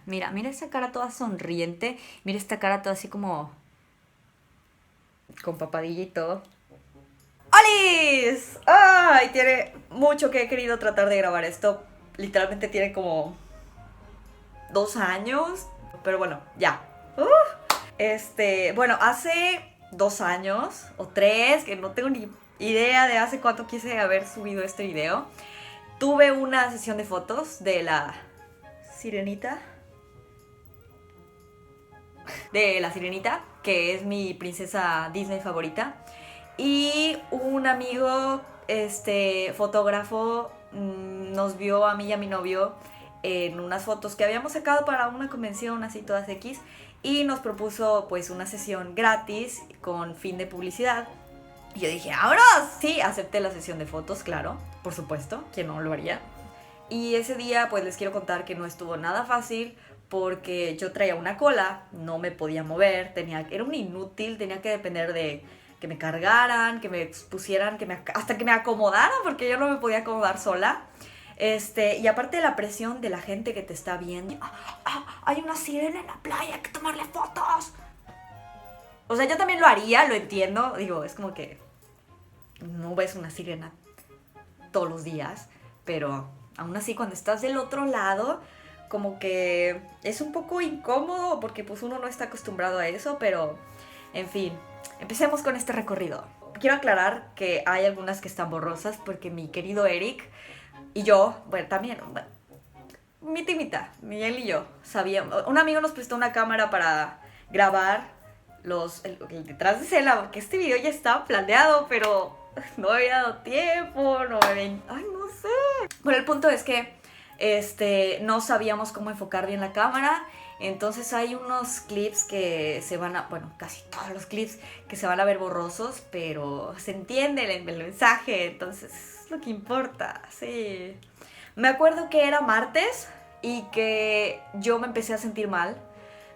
Mira, mira esta cara toda sonriente. Mira esta cara toda así como con papadilla y todo. ¡Olis! ¡Ay! Tiene mucho que he querido tratar de grabar esto. Literalmente tiene como 2 años. Pero bueno, ya. Bueno, hace 2 años o 3, que no tengo ni idea de hace cuánto quise haber subido este video. Tuve una sesión de fotos de la sirenita. De la sirenita, que es mi princesa Disney favorita. Y un amigo, fotógrafo, nos vio a mí y a mi novio en unas fotos que habíamos sacado para una convención así todas X y nos propuso pues una sesión gratis con fin de publicidad. Y yo dije, ¡vámonos! Sí, acepté la sesión de fotos, claro, por supuesto, ¿quién no lo haría? Y ese día pues les quiero contar que no estuvo nada fácil porque yo traía una cola, no me podía mover, era un inútil, tenía que depender de que me cargaran, que me pusieran, hasta que me acomodaran porque yo no me podía acomodar sola. Y aparte de la presión de la gente que te está viendo, hay una sirena en la playa, hay que tomarle fotos. O sea, yo también lo haría, lo entiendo, digo, es como que no ves una sirena todos los días, pero aún así cuando estás del otro lado, como que es un poco incómodo porque pues uno no está acostumbrado a eso, pero en fin, empecemos con este recorrido. Quiero aclarar que hay algunas que están borrosas porque mi querido Eric y yo, bueno, también, bueno, mitad, Miguel y yo sabíamos, un amigo nos prestó una cámara para grabar el detrás de escena, porque este video ya estaba planeado, pero no había dado tiempo, no me ven, ay, no sé. Bueno, el punto es que no sabíamos cómo enfocar bien la cámara, entonces hay unos clips que se van a, bueno, casi todos los clips que se van a ver borrosos, pero se entiende el mensaje, entonces es lo que importa, sí. Me acuerdo que era martes y que yo me empecé a sentir mal,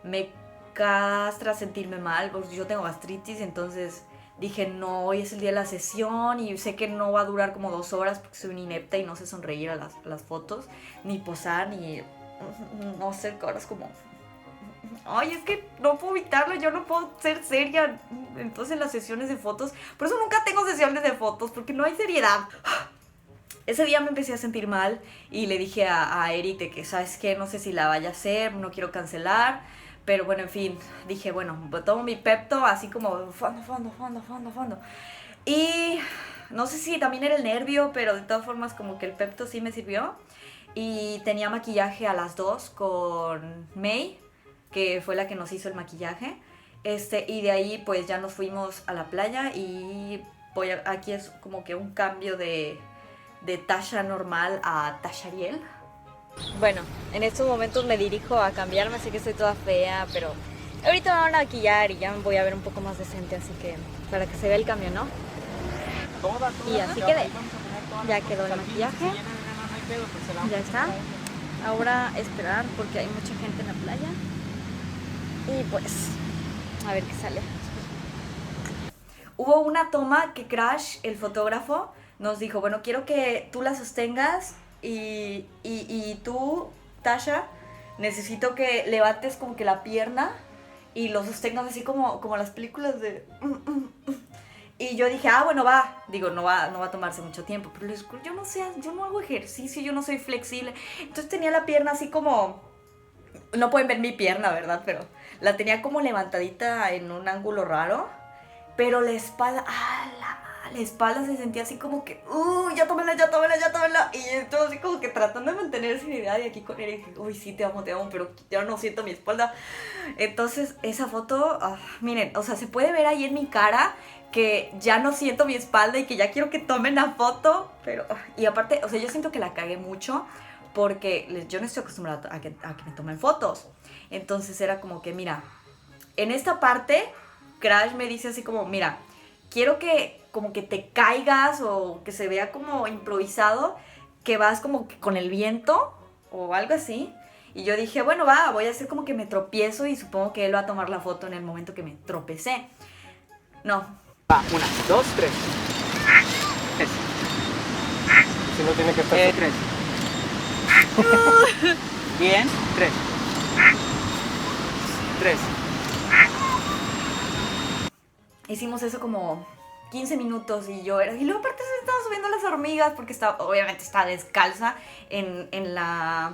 me castra sentirme mal, porque yo tengo gastritis, entonces dije, no, hoy es el día de la sesión y sé que no va a durar como 2 horas porque soy una inepta y no sé sonreír a las fotos, ni posar, ni, no sé, caras como, ay, es que no puedo evitarlo, yo no puedo ser seria, entonces las sesiones de fotos, por eso nunca tengo sesiones de fotos, porque no hay seriedad. Ese día me empecé a sentir mal y le dije a Eric de que, ¿sabes qué? No sé si la vaya a hacer, no quiero cancelar. Pero bueno, en fin, dije, bueno, tomo mi Pepto así como fondo. Y no sé si también era el nervio, pero de todas formas como que el Pepto sí me sirvió. Y tenía maquillaje a las 2 con May, que fue la que nos hizo el maquillaje. Y de ahí pues ya nos fuimos a la playa y aquí es como que un cambio de Tasha normal a Tasha Ariel. Bueno, en estos momentos me dirijo a cambiarme, sé que estoy toda fea, pero ahorita me van a maquillar y ya me voy a ver un poco más decente, así que para que se vea el cambio, ¿no? Y así quedé. Ya quedó el maquillaje. Ya está. Ahora esperar porque hay mucha gente en la playa. Y pues, a ver qué sale. Hubo una toma que Crash, el fotógrafo, nos dijo, bueno, quiero que tú la sostengas y tú, Tasha, necesito que levantes como que la pierna y lo sostengas así como las películas de... Y yo dije, bueno, va. Digo, no va a tomarse mucho tiempo. Pero les juro, yo no sé, yo no hago ejercicio, yo no soy flexible. Entonces tenía la pierna así como... No pueden ver mi pierna, ¿verdad? Pero la tenía como levantadita en un ángulo raro. Pero la espalda, la espalda se sentía así como que, ya tómela. Y yo así como que tratando de mantener seriedad y aquí con Eric, uy, sí, te amo, pero ya no siento mi espalda. Entonces, esa foto, miren, o sea, se puede ver ahí en mi cara que ya no siento mi espalda y que ya quiero que tomen la foto, pero, y aparte, o sea, yo siento que la cagué mucho porque yo no estoy acostumbrada a que me tomen fotos. Entonces era como que, mira, en esta parte Crash me dice así como, mira, quiero que como que te caigas o que se vea como improvisado, que vas como que con el viento o algo así. Y yo dije, bueno, voy a hacer como que me tropiezo y supongo que él va a tomar la foto en el momento que me tropecé. No. Va, 1, 2, 3. Si no tiene que estar 3. Bien, 3. 3. Hicimos eso como 15 minutos y yo era... Y luego aparte se estaban subiendo las hormigas porque obviamente estaba descalza en la...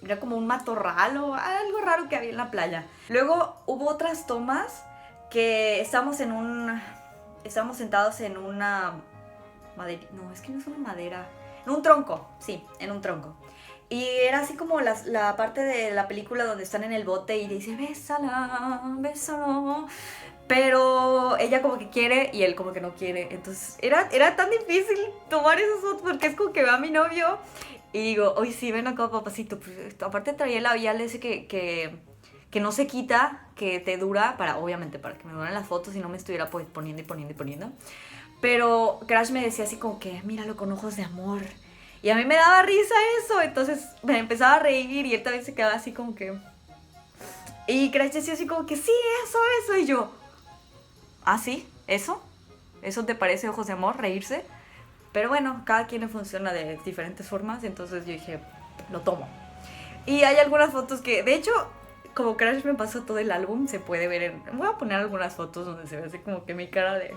Era como un matorral o algo raro que había en la playa. Luego hubo otras tomas que estábamos sentados en una madera... No, es que no es una madera. En un tronco, sí, en un tronco. Y era así como la parte de la película donde están en el bote y dice, bésala, bésala. Pero ella como que quiere y él como que no quiere. Entonces era tan difícil tomar esos fotos porque es como que veo a mi novio y digo, oye, sí, ven acá, papacito. Pues, aparte traía el labial ese que no se quita, que te dura, obviamente para que me duren las fotos y no me estuviera pues poniendo y poniendo y poniendo. Pero Crash me decía así como que, míralo con ojos de amor. Y a mí me daba risa eso, entonces me empezaba a reír y él también se quedaba así como que... Y Crash decía así como que, sí, eso, y yo... ¿Ah, sí? ¿Eso? ¿Eso te parece ojos de amor, reírse? Pero bueno, cada quien le funciona de diferentes formas, entonces yo dije, lo tomo. Y hay algunas fotos que, de hecho, como Crash me pasó todo el álbum, se puede ver Voy a poner algunas fotos donde se ve así como que mi cara de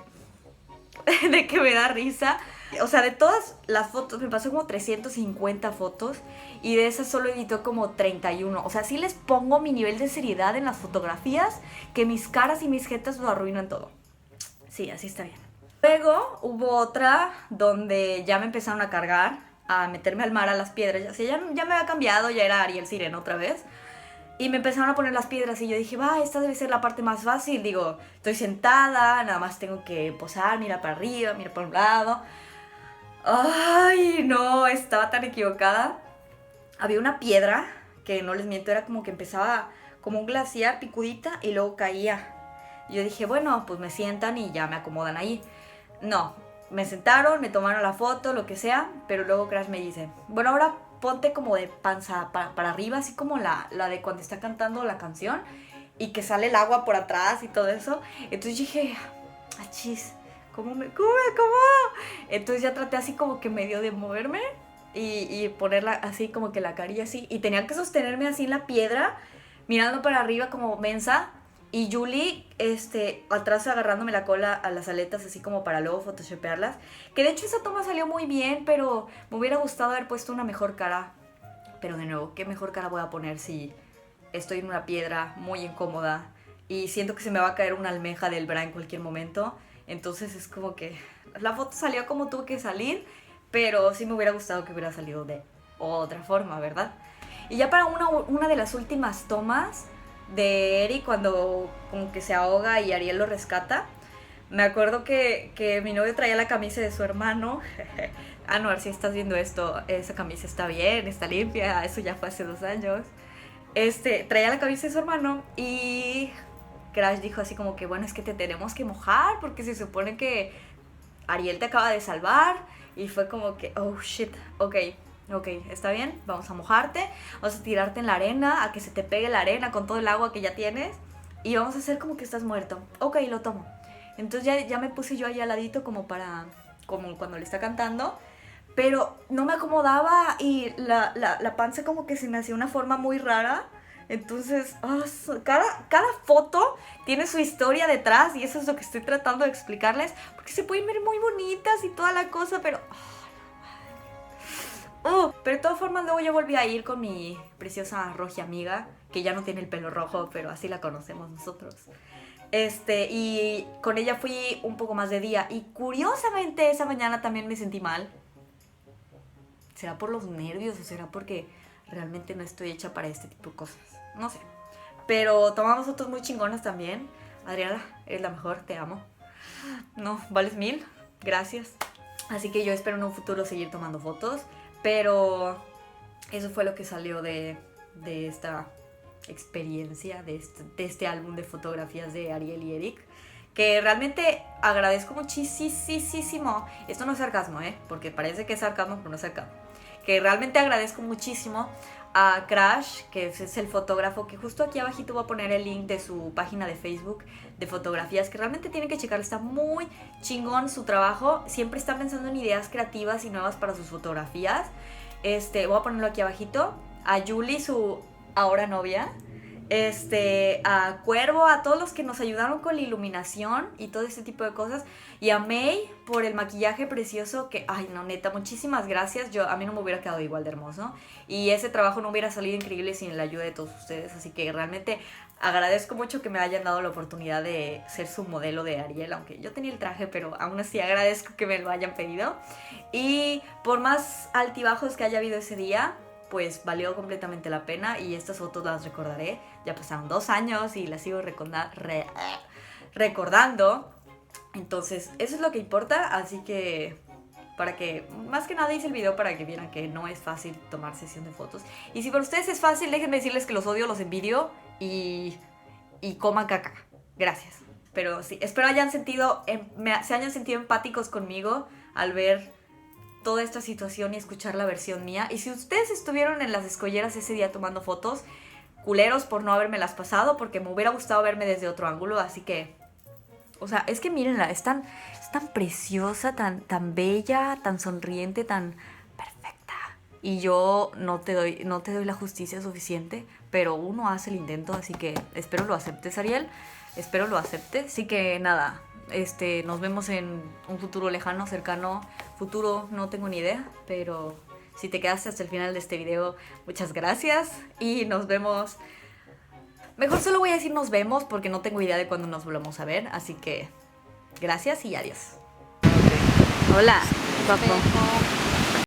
que me da risa. O sea, de todas las fotos, me pasó como 350 fotos y de esas solo editó como 31. O sea, sí les pongo mi nivel de seriedad en las fotografías, que mis caras y mis jetas lo arruinan todo. Sí, así está bien. Luego hubo otra donde ya me empezaron a cargar, a meterme al mar a las piedras. O sea, ya me había cambiado, ya era Ariel Sirena otra vez. Y me empezaron a poner las piedras y yo dije, esta debe ser la parte más fácil. Digo, estoy sentada, nada más tengo que posar, mira para arriba, mira para un lado. Ay, no, estaba tan equivocada. Había una piedra, que no les miento, era como que empezaba como un glaciar, picudita, y luego caía. Y yo dije, bueno, pues me sientan y ya me acomodan ahí. No, me sentaron, me tomaron la foto, lo que sea, pero luego Crash me dice, bueno, ahora ponte como de panza para arriba, así como la de cuando está cantando la canción y que sale el agua por atrás y todo eso. Entonces dije, achis, ¿cómo? Entonces ya traté así como que medio de moverme y ponerla así como que la carilla así. Y tenía que sostenerme así en la piedra, mirando para arriba como mensa. Y Julie, atrás agarrándome la cola a las aletas así como para luego photoshopearlas. Que de hecho esa toma salió muy bien, pero me hubiera gustado haber puesto una mejor cara. Pero de nuevo, ¿qué mejor cara voy a poner si estoy en una piedra muy incómoda y siento que se me va a caer una almeja del bra en cualquier momento? Entonces es como que la foto salió como tuvo que salir, pero sí me hubiera gustado que hubiera salido de otra forma, ¿verdad? Y ya para una de las últimas tomas de Eric, cuando como que se ahoga y Ariel lo rescata, me acuerdo que mi novio traía la camisa de su hermano. Anuar, si estás viendo esto, esa camisa está bien, está limpia, eso ya fue hace 2 años. Traía la camisa de su hermano y Crash dijo así como que, bueno, es que te tenemos que mojar porque se supone que Ariel te acaba de salvar. Y fue como que, oh shit, ok, está bien, vamos a mojarte, vamos a tirarte en la arena, a que se te pegue la arena con todo el agua que ya tienes y vamos a hacer como que estás muerto. Ok, lo tomo. Entonces ya me puse yo ahí al ladito como cuando le está cantando, pero no me acomodaba y la panza como que se me hacía una forma muy rara. Entonces, cada foto tiene su historia detrás y eso es lo que estoy tratando de explicarles, porque se pueden ver muy bonitas y toda la cosa, pero... pero de todas formas luego yo volví a ir con mi preciosa Roji amiga, que ya no tiene el pelo rojo, pero así la conocemos nosotros. Y con ella fui un poco más de día y curiosamente esa mañana también me sentí mal. ¿Será por los nervios o será porque realmente no estoy hecha para este tipo de cosas? No sé. Pero tomamos fotos muy chingonas también. Adriana, eres la mejor, te amo. No, vales 1000, gracias. Así que yo espero en un futuro seguir tomando fotos. Pero eso fue lo que salió de esta experiencia, de este álbum de fotografías de Ariel y Eric. Que realmente agradezco muchísimo. Esto no es sarcasmo, porque parece que es sarcasmo, pero no es sarcasmo. Que realmente agradezco muchísimo a Crash, que es el fotógrafo, que justo aquí abajito voy a poner el link de su página de Facebook de fotografías, que realmente tienen que checar, está muy chingón su trabajo, siempre está pensando en ideas creativas y nuevas para sus fotografías. Voy a ponerlo aquí abajito. A Julie, su ahora novia, A Cuervo, a todos los que nos ayudaron con la iluminación y todo este tipo de cosas, y a May por el maquillaje precioso que, ay no, neta, muchísimas gracias. A mí no me hubiera quedado igual de hermoso y ese trabajo no hubiera salido increíble sin la ayuda de todos ustedes, así que realmente agradezco mucho que me hayan dado la oportunidad de ser su modelo de Ariel, aunque yo tenía el traje, pero aún así agradezco que me lo hayan pedido. Y por más altibajos que haya habido ese día, pues valió completamente la pena y estas fotos las recordaré. Ya pasaron 2 años y las sigo recordando. Entonces, eso es lo que importa, así que para que, más que nada hice el video para que vieran que no es fácil tomar sesión de fotos. Y si para ustedes es fácil, déjenme decirles que los odio, los envidio y coman caca. Gracias. Pero sí, espero se hayan sentido empáticos conmigo al ver toda esta situación y escuchar la versión mía. Y si ustedes estuvieron en las escolleras ese día tomando fotos, culeros por no haberme las pasado, porque me hubiera gustado verme desde otro ángulo, así que... O sea, es que mírenla, es tan preciosa, tan bella, tan sonriente, tan perfecta. Y yo no te doy la justicia suficiente, pero uno hace el intento, así que espero lo aceptes, Ariel. Espero lo aceptes. Así que nada, nos vemos en un futuro lejano, cercano. Futuro, no tengo ni idea, pero si te quedaste hasta el final de este video, muchas gracias y nos vemos. Mejor solo voy a decir nos vemos porque no tengo idea de cuándo nos volvamos a ver, así que gracias y adiós. Hola, papo.